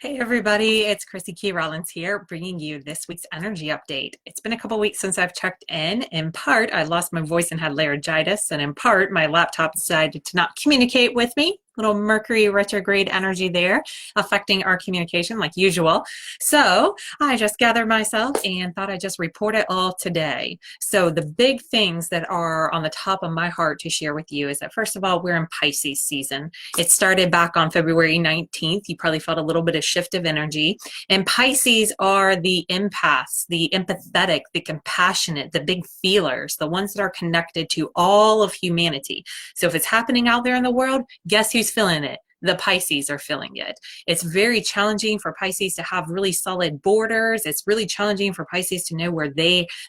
Hey everybody, it's Chrissy Key Rollins here, bringing you this week's energy update. It's been a couple weeks since I've checked in. In part, I lost my voice and had laryngitis, and in part, my laptop decided to not communicate with me. Little Mercury retrograde energy there, affecting our communication like usual. So I just gathered myself and thought I'd just report it all today. So the big things that are on the top of my heart to share with you is that, first of all, we're in Pisces season. It started back on February 19th. You probably felt a little bit of shift of energy. And Pisces are the empaths, the empathetic, the compassionate, the big feelers, the ones that are connected to all of humanity. So if it's happening out there in the world, guess who's feeling it? The Pisces are feeling it. It's very challenging for Pisces to have really solid borders. It's really challenging for Pisces to know where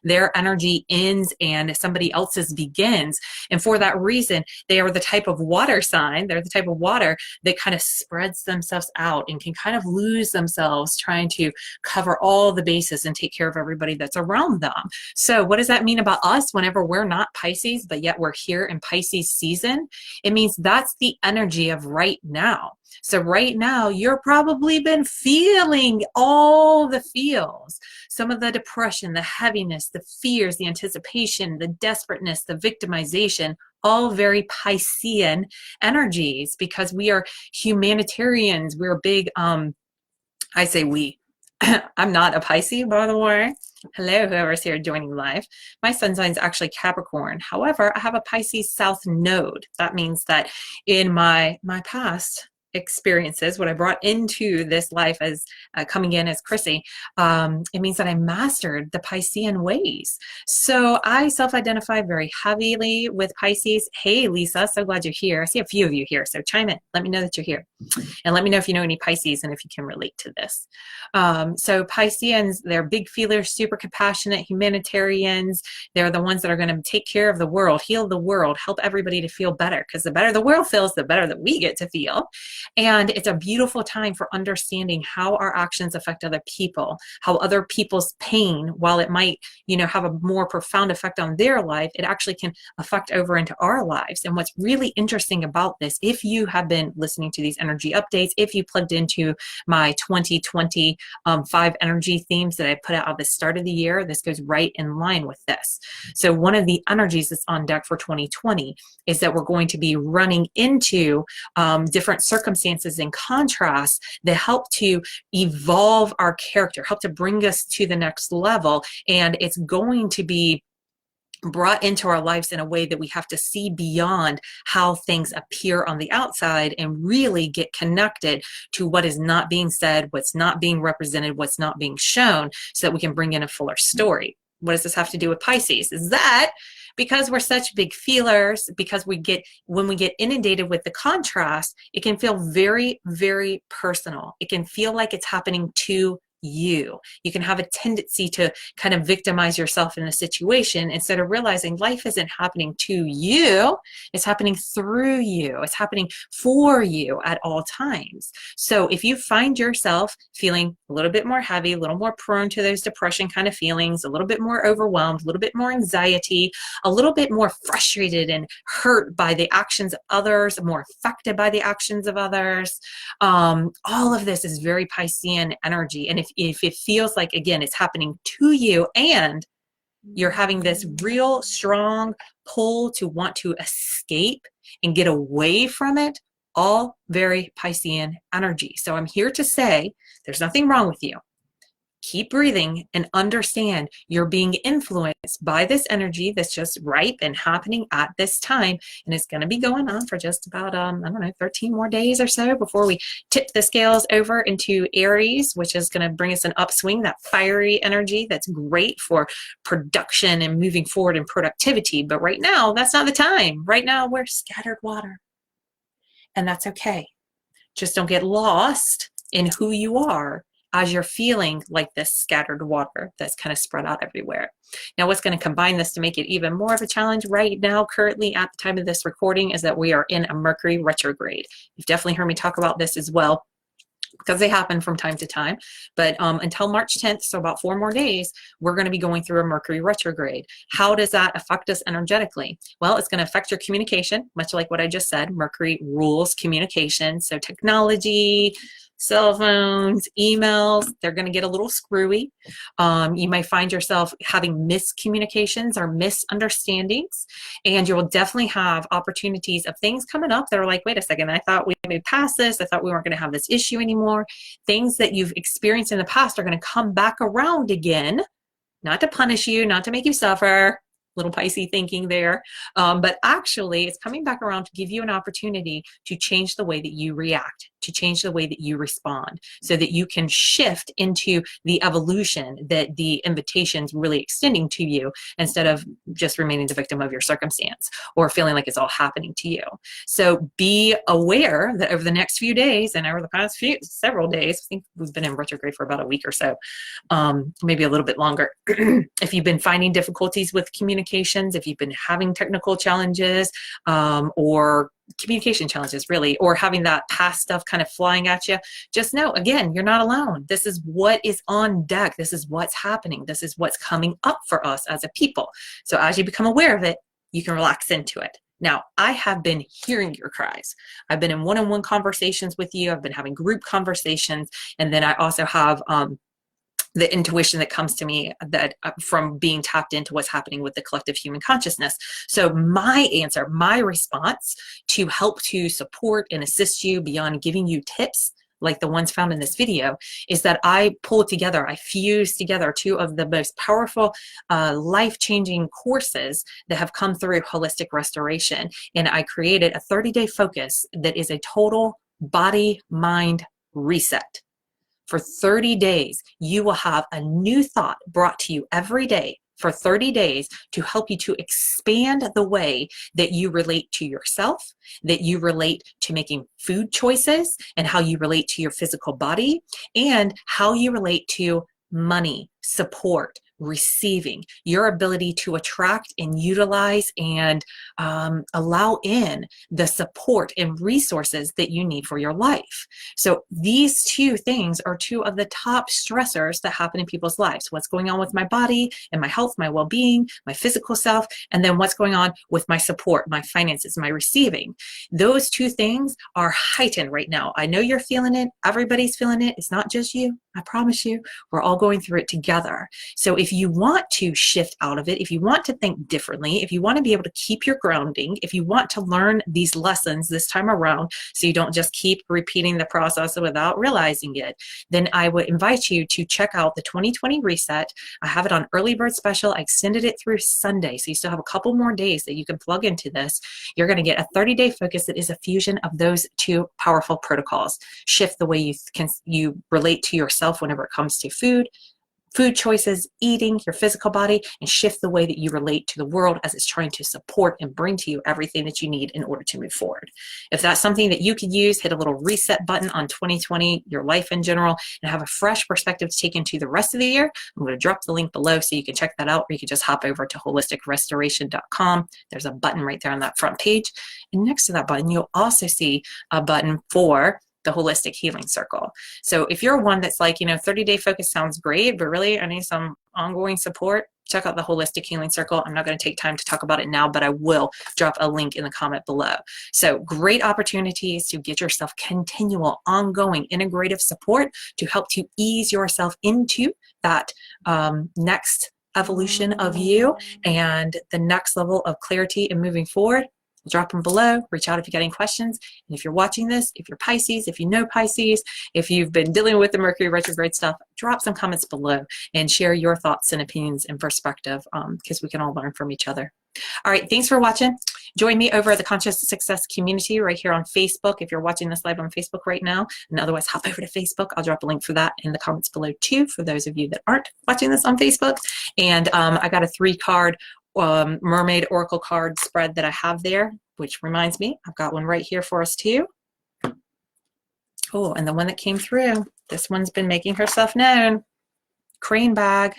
their energy ends and somebody else's begins. And for that reason, they are the type of water sign. They're the type of water that kind of spreads themselves out and can kind of lose themselves trying to cover all the bases and take care of everybody that's around them. So what does that mean about us whenever we're not Pisces, but yet we're here in Pisces season? It means that's the energy of right now. So right now, you're probably been feeling all the feels. Some of the depression, the heaviness, the fears, the anticipation, the desperateness, the victimization, all very Piscean energies because we are humanitarians. We're big, I say we. I'm not a Pisces, by the way. Hello, whoever's here joining live. My sun sign is actually Capricorn. However, I have a Pisces South node. That means that in my past experiences, what I brought into this life as coming in as Chrissy, it means that I mastered the Piscean ways. So I self-identify very heavily with Pisces. Hey, Lisa, so glad you're here. I see a few of you here, so chime in. Let me know that you're here. And let me know if you know any Pisces and if you can relate to this. So Pisceans, they're big feelers, super compassionate, humanitarians. They're the ones that are going to take care of the world, heal the world, help everybody to feel better. Because the better the world feels, the better that we get to feel. And it's a beautiful time for understanding how our actions affect other people, how other people's pain, while it might, have a more profound effect on their life, it actually can affect over into our lives. And what's really interesting about this, if you have been listening to these energy updates, if you plugged into my 2020 5 energy themes that I put out at the start of the year, this goes right in line with this. So one of the energies that's on deck for 2020 is that we're going to be running into different circumstances and contrasts that help to evolve our character, help to bring us to the next level. And it's going to be brought into our lives in a way that we have to see beyond how things appear on the outside and really get connected to what is not being said, what's not being represented, what's not being shown, so that we can bring in a fuller story. What does this have to do with Pisces? Is that because we're such big feelers, because when we get inundated with the contrast, it can feel very, very personal. It can feel like it's happening to you. You can have a tendency to kind of victimize yourself in a situation instead of realizing life isn't happening to you, it's happening through you, it's happening for you at all times. So if you find yourself feeling a little bit more heavy, a little more prone to those depression kind of feelings, a little bit more overwhelmed, a little bit more anxiety, a little bit more frustrated and hurt by the actions of others, more affected by the actions of others, all of this is very Piscean energy. And if it feels like, again, it's happening to you and you're having this real strong pull to want to escape and get away from it, all very Piscean energy. So I'm here to say there's nothing wrong with you. Keep breathing and understand you're being influenced by this energy that's just ripe and happening at this time. And it's going to be going on for just about, 13 more days or so before we tip the scales over into Aries, which is going to bring us an upswing, that fiery energy that's great for production and moving forward in productivity. But right now, that's not the time. Right now, we're scattered water. And that's okay. Just don't get lost in who you are as you're feeling like this scattered water that's kind of spread out everywhere. Now, what's going to combine this to make it even more of a challenge right now, currently at the time of this recording, is that we are in a Mercury retrograde. You've definitely heard me talk about this as well, because they happen from time to time. But until March 10th, so about 4 more days, we're going to be going through a Mercury retrograde. How does that affect us energetically? Well, it's going to affect your communication, much like what I just said. Mercury rules communication. So technology, cell phones, emails, they're going to get a little screwy. You might find yourself having miscommunications or misunderstandings, and you will definitely have opportunities of things coming up that are like, wait a second, I thought we moved past this. I thought we weren't going to have this issue anymore. Things that you've experienced in the past are going to come back around again, not to punish you, not to make you suffer. Little Pisces thinking there, but actually it's coming back around to give you an opportunity to change the way that you react, to change the way that you respond, so that you can shift into the evolution that the invitation's really extending to you, instead of just remaining the victim of your circumstance or feeling like it's all happening to you. So be aware that over the next few days and over the past several days, I think we've been in retrograde for about a week or so, maybe a little bit longer. If you've been finding difficulties with communications, if you've been having technical challenges, or communication challenges really, or having that past stuff kind of flying at you, just know, again, you're not alone. This is what is on deck. This is what's happening. This is what's coming up for us as a people. So as you become aware of it, you can relax into it. Now, I have been hearing your cries. I've been in one-on-one conversations with you. I've been having group conversations. And then I also have the intuition that comes to me that from being tapped into what's happening with the collective human consciousness. So my answer, my response to help to support and assist you beyond giving you tips like the ones found in this video, is that I pull together, I fuse together two of the most powerful life-changing courses that have come through holistic restoration. And I created a 30-day focus that is a total body-mind reset. For 30 days, you will have a new thought brought to you every day for 30 days to help you to expand the way that you relate to yourself, that you relate to making food choices, and how you relate to your physical body, and how you relate to money, support, receiving, your ability to attract and utilize and allow in the support and resources that you need for your life. So these two things are two of the top stressors that happen in people's lives. What's going on with my body and my health, my well-being, my physical self, and then what's going on with my support, my finances, my receiving. Those two things are heightened right now. I know you're feeling it. Everybody's feeling it. It's not just you. I promise you, we're all going through it together. So if you want to shift out of it, if you want to think differently, if you want to be able to keep your grounding, if you want to learn these lessons this time around so you don't just keep repeating the process without realizing it, then I would invite you to check out the 2020 reset. I have it on early bird special. I extended it through Sunday, so you still have a couple more days that you can plug into this. You're going to get a 30-day focus that is a fusion of those two powerful protocols. Shift the way you relate to yourself whenever it comes to food choices, eating, your physical body, and shift the way that you relate to the world as it's trying to support and bring to you everything that you need in order to move forward. If that's something that you could use, hit a little reset button on 2020, your life in general, and have a fresh perspective to take into the rest of the year. I'm going to drop the link below so you can check that out, or you can just hop over to holisticrestoration.com. There's a button right there on that front page. And next to that button, you'll also see a button for the Holistic Healing Circle. So if you're one that's like, 30-day focus sounds great, but really I need some ongoing support, check out the Holistic Healing Circle. I'm not going to take time to talk about it now, but I will drop a link in the comment below. So great opportunities to get yourself continual, ongoing, integrative support to help to ease yourself into that next evolution of you and the next level of clarity and moving forward. Drop them below. Reach out if you got any questions. And if you're watching this, if you're Pisces, if you know Pisces, if you've been dealing with the Mercury retrograde stuff, drop some comments below and share your thoughts and opinions and perspective, because we can all learn from each other. All right, thanks for watching. Join me over at the Conscious Success community right here on Facebook if you're watching this live on Facebook right now. And otherwise, hop over to Facebook. I'll drop a link for that in the comments below too for those of you that aren't watching this on Facebook. And I got a 3-card mermaid oracle card spread that I have there, which reminds me, I've got one right here for us too. Oh, and the one that came through, this one's been making herself known. Crane bag.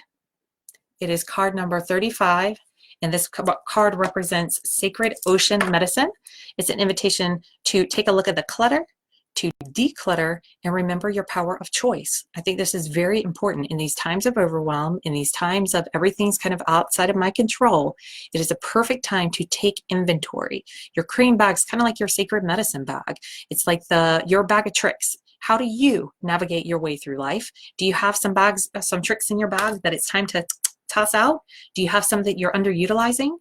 It is card number 35, and this card represents sacred ocean medicine. It's an invitation to take a look at the clutter, to declutter, and remember your power of choice. I think this is very important in these times of overwhelm, in these times of everything's kind of outside of my control. It is a perfect time to take inventory. Your crane bag's kind of like your sacred medicine bag. It's like your bag of tricks. How do you navigate your way through life? Do you have some bags, some tricks in your bag that it's time to toss out? Do you have some that you're underutilizing?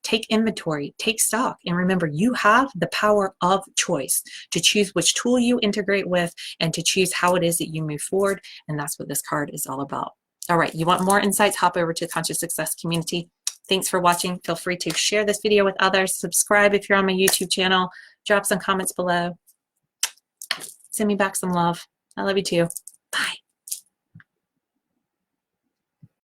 Take inventory, take stock, and remember, you have the power of choice to choose which tool you integrate with and to choose how it is that you move forward. And that's what this card is all about. All right, you want more insights? Hop over to the Conscious Success community. Thanks for watching. Feel free to share this video with others. Subscribe if you're on my YouTube channel. Drop some comments below. Send me back some love. I love you too.